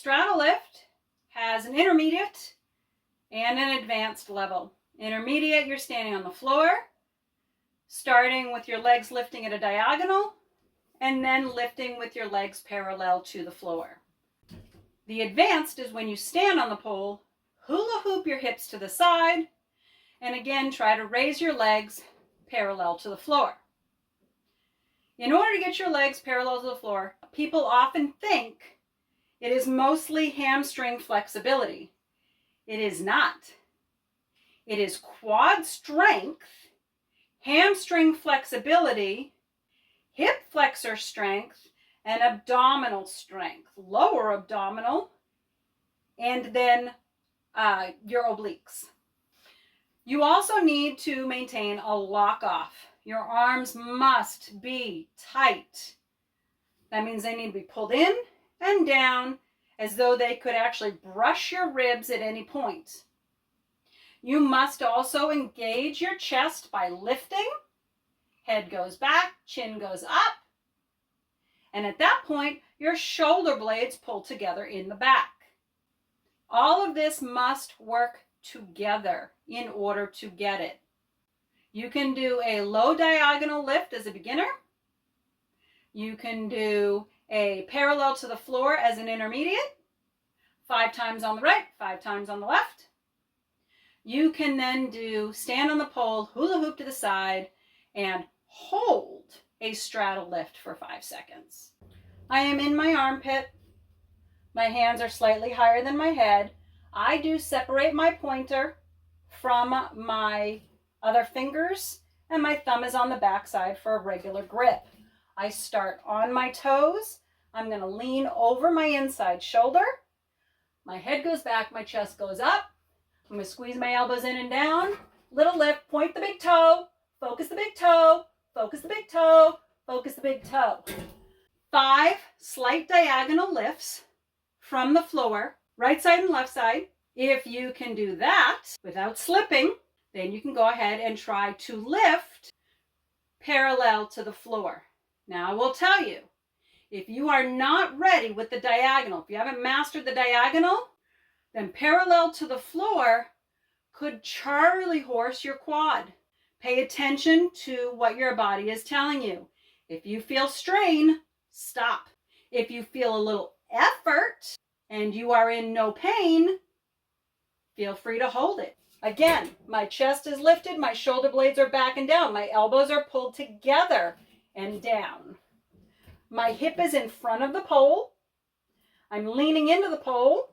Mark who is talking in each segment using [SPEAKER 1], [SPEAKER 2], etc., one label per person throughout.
[SPEAKER 1] straddle lift has an intermediate and an advanced level. Intermediate, you're standing on the floor, starting with your legs lifting at a diagonal, and then lifting with your legs parallel to the floor. The advanced is when you stand on the pole, hula hoop your hips to the side, and again try to raise your legs parallel to the floor. In order to get your legs parallel to the floor, people often think it is mostly hamstring flexibility. It is not. It is quad strength, hamstring flexibility, hip flexor strength, and abdominal strength, lower abdominal, and then your obliques. You also need to maintain a lock off. Your arms must be tight. That means they need to be pulled in and down as though they could actually brush your ribs at any point. You must also engage your chest by lifting. Head goes back, chin goes up. And at that point, your shoulder blades pull together in the back. All of this must work together in order to get it. You can do a low diagonal lift as a beginner. You can do a parallel to the floor as an intermediate, 5 times on the right, 5 times on the left. You can then do stand on the pole, hula hoop to the side, and hold a straddle lift for 5 seconds. I am in my armpit. My hands are slightly higher than my head. I do separate my pointer from my other fingers, and my thumb is on the back side for a regular grip. I start on my toes. I'm going to lean over my inside shoulder. My head goes back, my chest goes up. I'm going to squeeze my elbows in and down. Little lift, point the big toe, focus the big toe, focus the big toe, focus the big toe. 5 slight diagonal lifts from the floor, right side and left side. If you can do that without slipping, then you can go ahead and try to lift parallel to the floor. Now I will tell you, if you are not ready with the diagonal, if you haven't mastered the diagonal, then parallel to the floor could Charlie horse your quad. Pay attention to what your body is telling you. If you feel strain, stop. If you feel a little effort and you are in no pain, feel free to hold it. Again, my chest is lifted, my shoulder blades are back and down, my elbows are pulled together and down. My hip is in front of the pole. I'm leaning into the pole.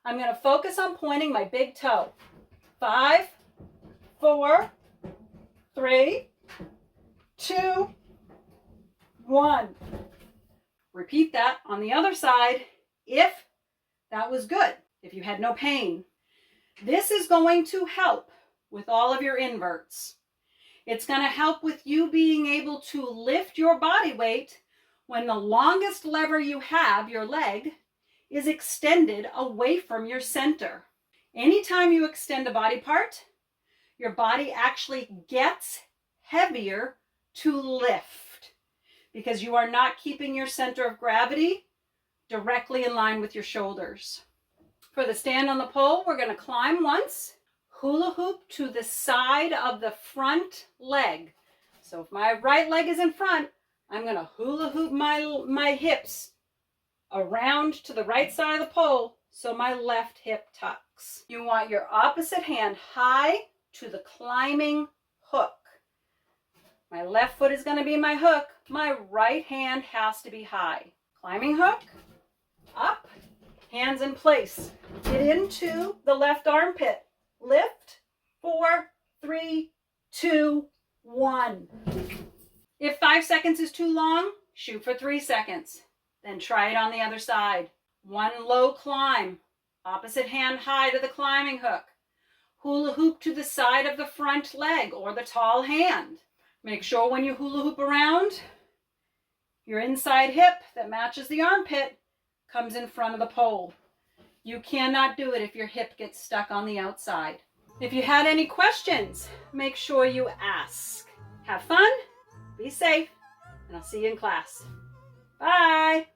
[SPEAKER 1] I'm going to focus on pointing my big toe. 5, 4, 3, 2, 1. Repeat that on the other side if that was good, if you had no pain. This is going to help with all of your inverts. It's going to help with you being able to lift your body weight when the longest lever you have, your leg, is extended away from your center. Anytime you extend a body part, your body actually gets heavier to lift because you are not keeping your center of gravity directly in line with your shoulders. For the stand on the pole, we're going to climb once, hula hoop to the side of the front leg. So if my right leg is in front, I'm going to hula hoop my hips around to the right side of the pole so my left hip tucks. You want your opposite hand high to the climbing hook. My left foot is going to be my hook. My right hand has to be high. Climbing hook, up, hands in place. Get into the left armpit. Lift, 4, 3, 2, 1. If 5 seconds is too long, shoot for 3 seconds. Then try it on the other side. 1 low climb. Opposite hand high to the climbing hook. Hula hoop to the side of the front leg or the tall hand. Make sure when you hula hoop around, your inside hip that matches the armpit comes in front of the pole. You cannot do it if your hip gets stuck on the outside. If you had any questions, make sure you ask. Have fun, be safe, and I'll see you in class. Bye.